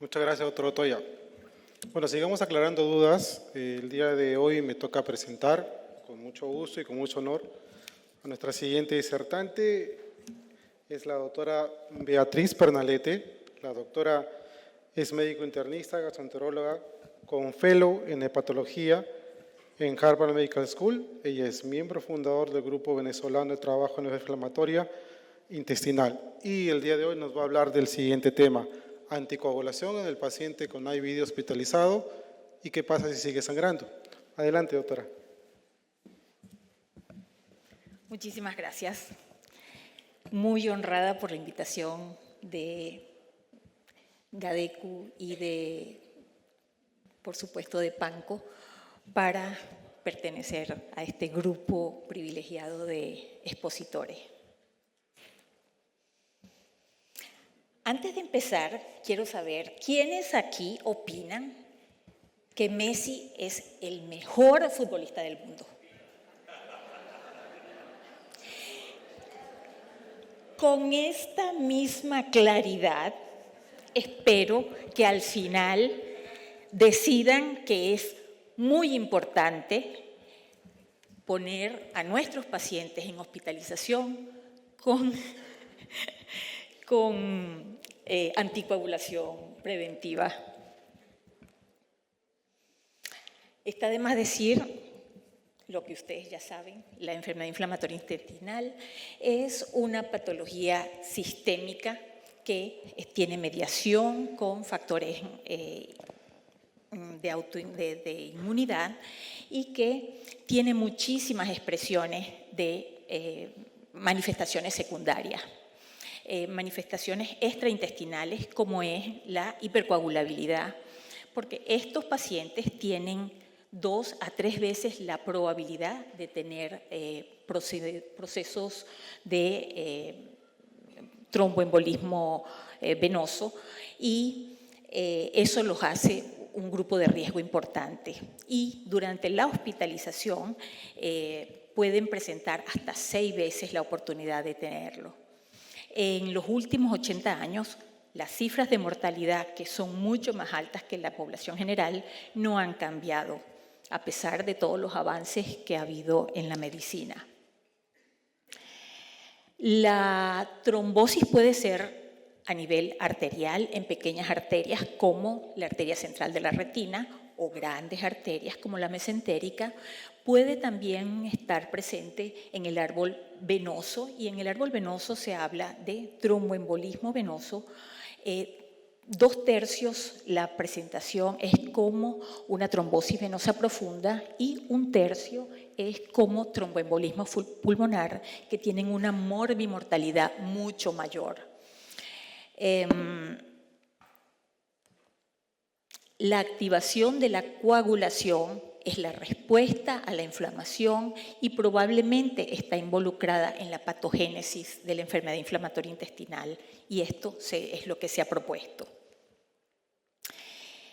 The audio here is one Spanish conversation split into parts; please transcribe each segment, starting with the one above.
Muchas gracias, doctor Otoya. Bueno, sigamos aclarando dudas. El día de hoy me toca presentar, con mucho gusto y con mucho honor, a nuestra siguiente disertante. Es la doctora Beatriz Pernalete. La doctora es médico internista, gastroenteróloga, con fellow en hepatología en Harvard Medical School. Ella es miembro fundador del Grupo Venezolano de Trabajo en Enfermedad Inflamatoria Intestinal. Y el día de hoy nos va a hablar del siguiente tema: anticoagulación en el paciente con IBD hospitalizado y qué pasa si sigue sangrando. Adelante, doctora. Muchísimas gracias. Muy honrada por la invitación de GADECU y por supuesto, de PANCO para pertenecer a este grupo privilegiado de expositores. Antes de empezar, quiero saber quiénes aquí opinan que Messi es el mejor futbolista del mundo. Con esta misma claridad, espero que al final decidan que es muy importante poner a nuestros pacientes en hospitalización con anticoagulación preventiva. Está de más decir lo que ustedes ya saben: la enfermedad inflamatoria intestinal es una patología sistémica que tiene mediación con factores de inmunidad y que tiene muchísimas expresiones de manifestaciones secundarias. Manifestaciones extraintestinales como es la hipercoagulabilidad, porque estos pacientes tienen 2 a 3 veces la probabilidad de tener procesos de tromboembolismo venoso y eso los hace un grupo de riesgo importante. Y durante la hospitalización pueden presentar hasta 6 veces la oportunidad de tenerlo. En los últimos 80 años, las cifras de mortalidad, que son mucho más altas que en la población general, no han cambiado, a pesar de todos los avances que ha habido en la medicina. La trombosis puede ser a nivel arterial, en pequeñas arterias como la arteria central de la retina, o grandes arterias como la mesentérica. Puede también estar presente en el árbol venoso, y en el árbol venoso se habla de tromboembolismo venoso. 2/3 la presentación es como una trombosis venosa profunda y 1/3 es como tromboembolismo pulmonar, que tienen una morbimortalidad mucho mayor. La activación de la coagulación es la respuesta a la inflamación y probablemente está involucrada en la patogénesis de la enfermedad inflamatoria intestinal, y esto es lo que se ha propuesto.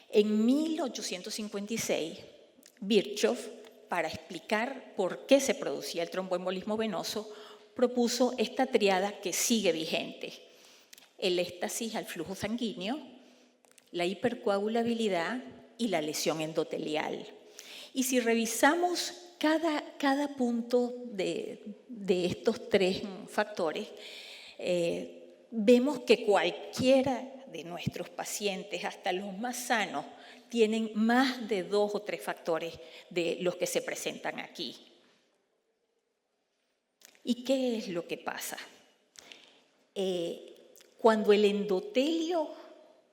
En 1856, Virchow, para explicar por qué se producía el tromboembolismo venoso, propuso esta triada que sigue vigente: el éxtasis al flujo sanguíneo, la hipercoagulabilidad y la lesión endotelial. Y si revisamos cada punto de estos 3 factores, vemos que cualquiera de nuestros pacientes, hasta los más sanos, tienen más de 2 o 3 factores de los que se presentan aquí. ¿Y qué es lo que pasa? Cuando el endotelio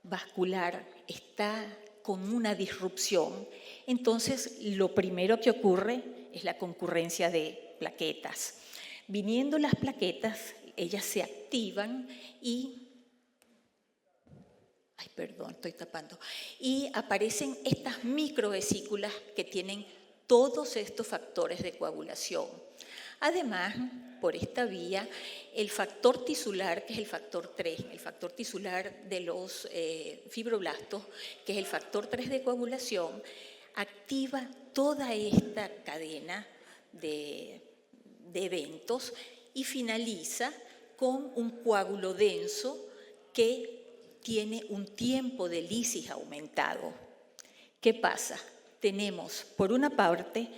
vascular está con una disrupción, entonces lo primero que ocurre es la concurrencia de plaquetas. Viniendo las plaquetas, ellas se activan y y aparecen estas microvesículas que tienen todos estos factores de coagulación. Además, por esta vía, el factor tisular, que es el factor 3, el factor tisular de los fibroblastos, que es el factor 3 de coagulación, activa toda esta cadena de eventos y finaliza con un coágulo denso que tiene un tiempo de lisis aumentado. ¿Qué pasa? Tenemos, por una parte,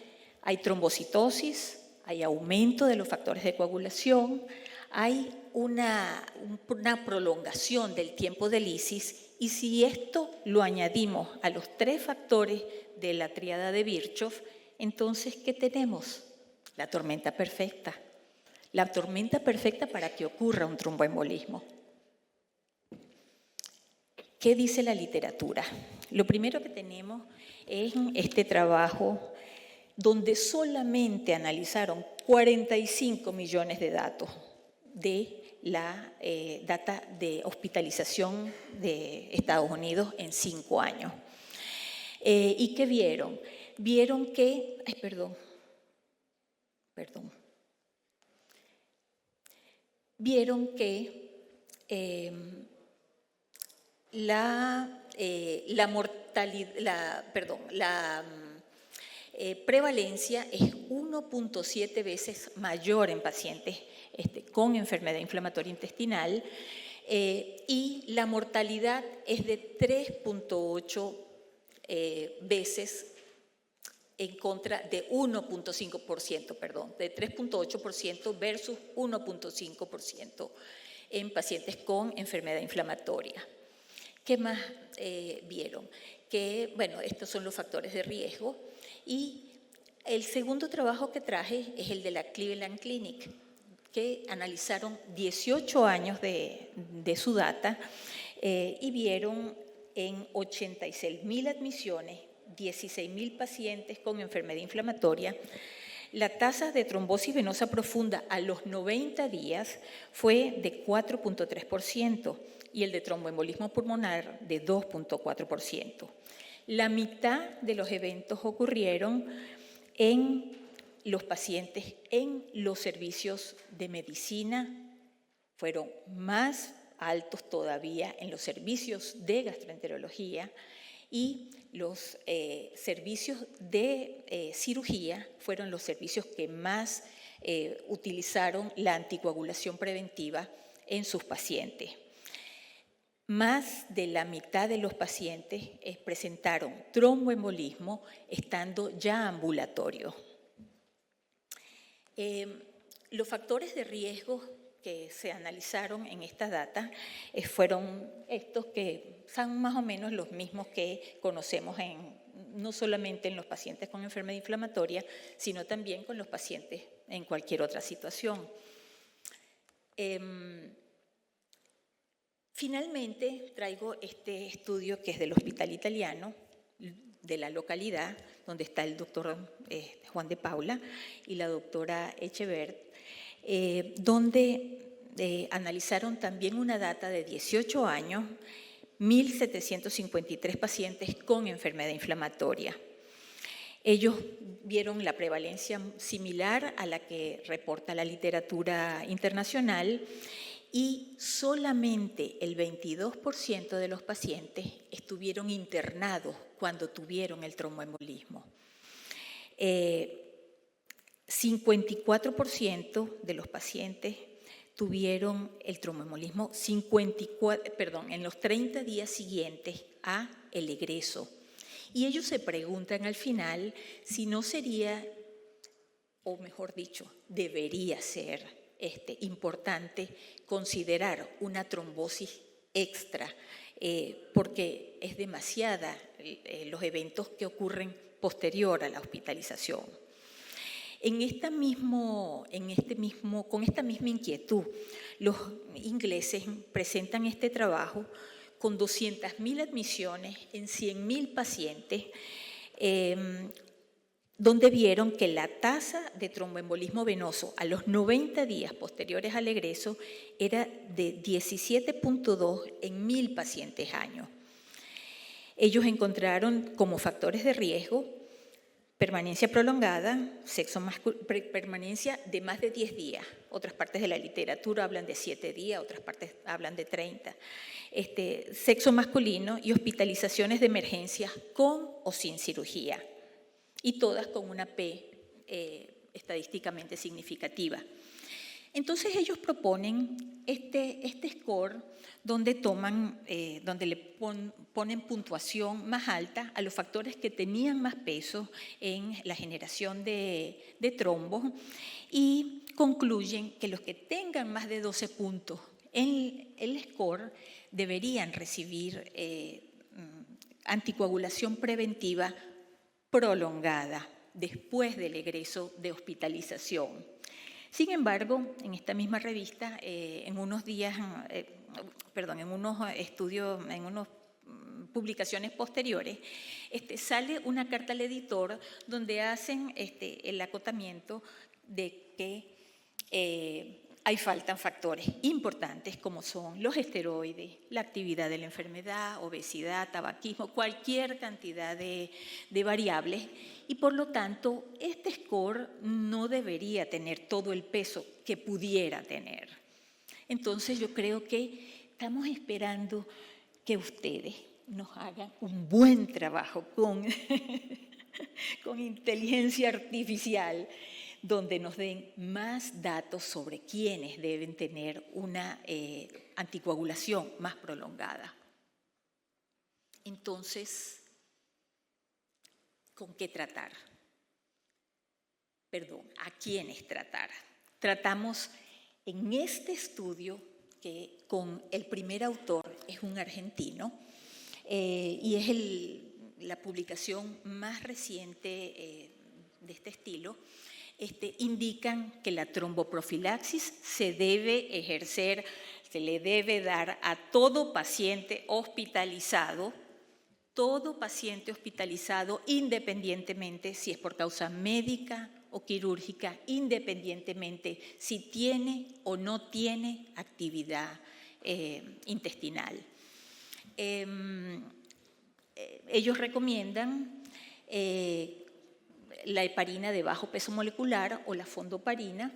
hay trombocitosis, hay aumento de los factores de coagulación, hay una prolongación del tiempo de lisis, y si esto lo añadimos a los 3 factores de la tríada de Virchow, entonces, ¿qué tenemos? La tormenta perfecta. La tormenta perfecta para que ocurra un tromboembolismo. ¿Qué dice la literatura? Lo primero que tenemos es este trabajo donde solamente analizaron 45 millones de datos de la data de hospitalización de Estados Unidos en 5 años. ¿Y qué vieron? Vieron que, vieron que la prevalencia es 1.7 veces mayor en pacientes con enfermedad inflamatoria intestinal y la mortalidad es de 3.8 veces en contra de 1.5%, perdón, de 3.8% versus 1.5% en pacientes con enfermedad inflamatoria. ¿Qué más vieron? Que, bueno, estos son los factores de riesgo. Y el segundo trabajo que traje es el de la Cleveland Clinic, que analizaron 18 años de su data y vieron en 86.000 admisiones, 16.000 pacientes con enfermedad inflamatoria, la tasa de trombosis venosa profunda a los 90 días fue de 4.3% y el de tromboembolismo pulmonar de 2.4%. La mitad de los eventos ocurrieron en los pacientes en los servicios de medicina, fueron más altos todavía en los servicios de gastroenterología y los servicios de cirugía fueron los servicios que más utilizaron la anticoagulación preventiva en sus pacientes. Más de la mitad de los pacientes presentaron tromboembolismo estando ya ambulatorios. Los factores de riesgo que se analizaron en esta data fueron estos que son más o menos los mismos que conocemos no solamente en los pacientes con enfermedad inflamatoria, sino también con los pacientes en cualquier otra situación. Finalmente, traigo este estudio que es del Hospital Italiano, de la localidad, donde está el doctor Juan de Paula y la doctora Echevert, donde analizaron también una data de 18 años, 1.753 pacientes con enfermedad inflamatoria. Ellos vieron la prevalencia similar a la que reporta la literatura internacional y solamente el 22% de los pacientes estuvieron internados cuando tuvieron el tromboembolismo. 54% de los pacientes tuvieron el tromboembolismo en los 30 días siguientes a el egreso. Y ellos se preguntan al final si no sería, o mejor dicho, debería ser importante considerar una trombosis extra, porque es demasiada los eventos que ocurren posterior a la hospitalización. Con esta misma inquietud, los ingleses presentan este trabajo con 200.000 admisiones en 100.000 pacientes, donde vieron que la tasa de tromboembolismo venoso a los 90 días posteriores al egreso era de 17.2 en 1.000 pacientes año. Ellos encontraron como factores de riesgo permanencia prolongada, permanencia de más de 10 días. Otras partes de la literatura hablan de 7 días, otras partes hablan de 30. Sexo masculino y hospitalizaciones de emergencia con o sin cirugía. Y todas con una P estadísticamente significativa. Entonces ellos proponen este score donde le ponen puntuación más alta a los factores que tenían más peso en la generación de trombos y concluyen que los que tengan más de 12 puntos en el score deberían recibir anticoagulación preventiva prolongada después del egreso de hospitalización. Sin embargo, en esta misma revista, en unos estudios, en unas publicaciones posteriores, sale una carta al editor donde hacen el acotamiento de que faltan factores importantes como son los esteroides, la actividad de la enfermedad, obesidad, tabaquismo, cualquier cantidad de variables y por lo tanto este score no debería tener todo el peso que pudiera tener. Entonces yo creo que estamos esperando que ustedes nos hagan un buen trabajo con inteligencia artificial donde nos den más datos sobre quiénes deben tener una anticoagulación más prolongada. Entonces, ¿con qué tratar? Perdón, ¿a quiénes tratar? Tratamos en este estudio que con el primer autor es un argentino y es la publicación más reciente de este estilo. Indican que la tromboprofilaxis se debe ejercer, se le debe dar a todo paciente hospitalizado, independientemente si es por causa médica o quirúrgica, independientemente si tiene o no tiene actividad intestinal. Ellos recomiendan la heparina de bajo peso molecular o la fondoparina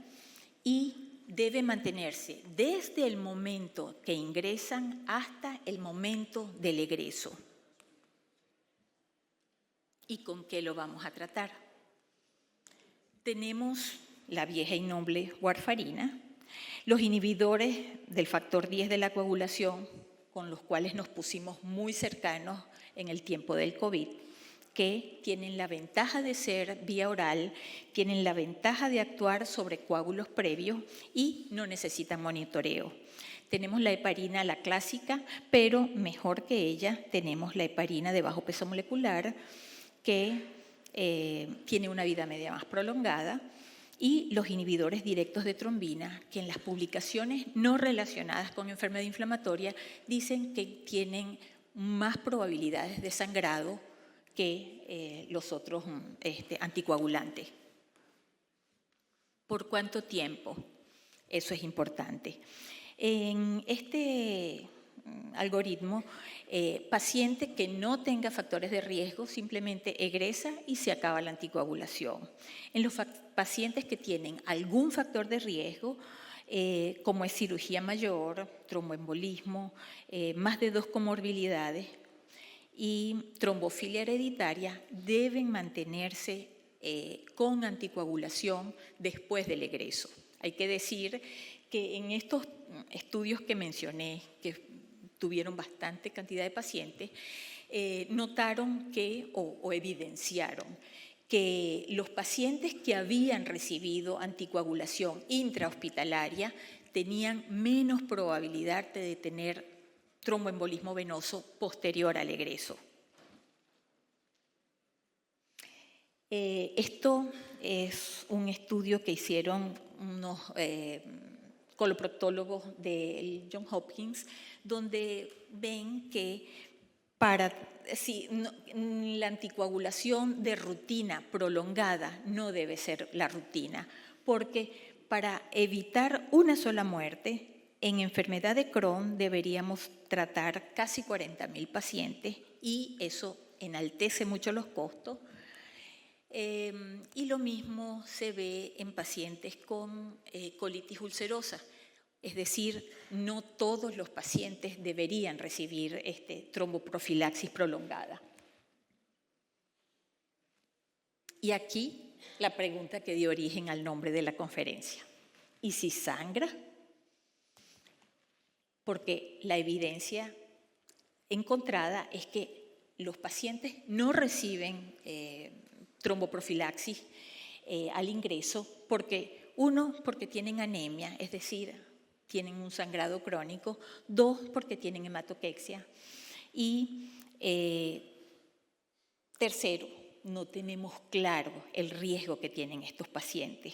y debe mantenerse desde el momento que ingresan hasta el momento del egreso. ¿Y con qué lo vamos a tratar? Tenemos la vieja y noble warfarina, los inhibidores del factor 10 de la coagulación, con los cuales nos pusimos muy cercanos en el tiempo del COVID, que tienen la ventaja de ser vía oral, tienen la ventaja de actuar sobre coágulos previos y no necesitan monitoreo. Tenemos la heparina, la clásica, pero mejor que ella tenemos la heparina de bajo peso molecular, que tiene una vida media más prolongada, y los inhibidores directos de trombina, que en las publicaciones no relacionadas con enfermedad inflamatoria dicen que tienen más probabilidades de sangrado que los otros anticoagulantes. ¿Por cuánto tiempo? Eso es importante. En este algoritmo, paciente que no tenga factores de riesgo simplemente egresa y se acaba la anticoagulación. En los pacientes que tienen algún factor de riesgo, como es cirugía mayor, tromboembolismo, más de 2 comorbilidades, y trombofilia hereditaria deben mantenerse con anticoagulación después del egreso. Hay que decir que en estos estudios que mencioné, que tuvieron bastante cantidad de pacientes, notaron que, o evidenciaron, que los pacientes que habían recibido anticoagulación intrahospitalaria tenían menos probabilidad de tener tromboembolismo venoso posterior al egreso. Esto es un estudio que hicieron unos coloproctólogos del Johns Hopkins, donde ven que la anticoagulación de rutina prolongada no debe ser la rutina, porque para evitar una sola muerte, en enfermedad de Crohn deberíamos tratar casi 40.000 pacientes y eso enaltece mucho los costos. Y lo mismo se ve en pacientes con colitis ulcerosa. Es decir, no todos los pacientes deberían recibir tromboprofilaxis prolongada. Y aquí la pregunta que dio origen al nombre de la conferencia. ¿Y si sangra? Porque la evidencia encontrada es que los pacientes no reciben tromboprofilaxis al ingreso porque, uno, porque tienen anemia, es decir, tienen un sangrado crónico; dos, porque tienen hematoquexia; y tercero, no tenemos claro el riesgo que tienen estos pacientes.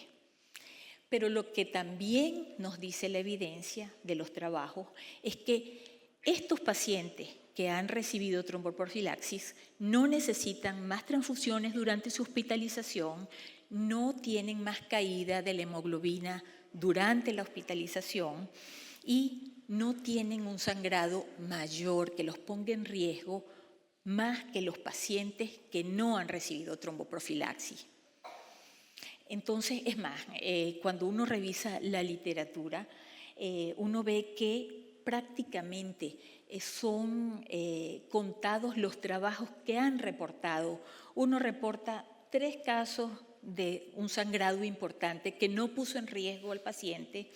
Pero lo que también nos dice la evidencia de los trabajos es que estos pacientes que han recibido tromboprofilaxis no necesitan más transfusiones durante su hospitalización, no tienen más caída de la hemoglobina durante la hospitalización y no tienen un sangrado mayor que los ponga en riesgo más que los pacientes que no han recibido tromboprofilaxis. Entonces, es más, cuando uno revisa la literatura, uno ve que prácticamente son contados los trabajos que han reportado. Uno reporta 3 casos de un sangrado importante que no puso en riesgo al paciente,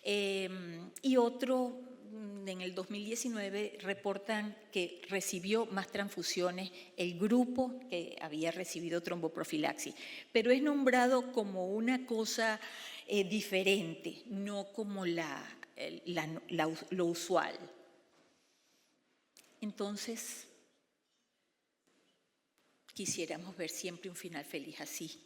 y otro, en el 2019, reportan que recibió más transfusiones el grupo que había recibido tromboprofilaxis. Pero es nombrado como una cosa diferente, no como lo usual. Entonces, quisiéramos ver siempre un final feliz así.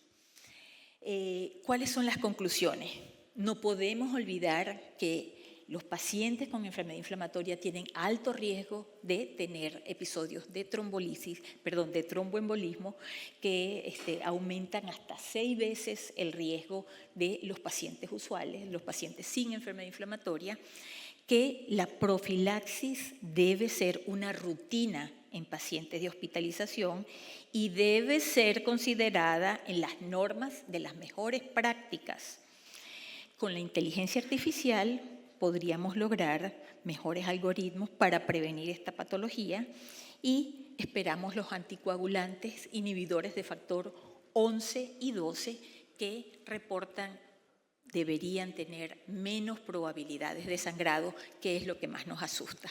¿Cuáles son las conclusiones? No podemos olvidar que los pacientes con enfermedad inflamatoria tienen alto riesgo de tener episodios de de tromboembolismo que aumentan hasta 6 veces el riesgo de los pacientes usuales, los pacientes sin enfermedad inflamatoria, que la profilaxis debe ser una rutina en pacientes de hospitalización y debe ser considerada en las normas de las mejores prácticas. Con la inteligencia artificial podríamos lograr mejores algoritmos para prevenir esta patología y esperamos los anticoagulantes inhibidores de factor 11 y 12 que deberían tener menos probabilidades de sangrado, que es lo que más nos asusta.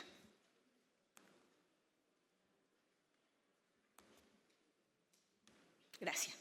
Gracias.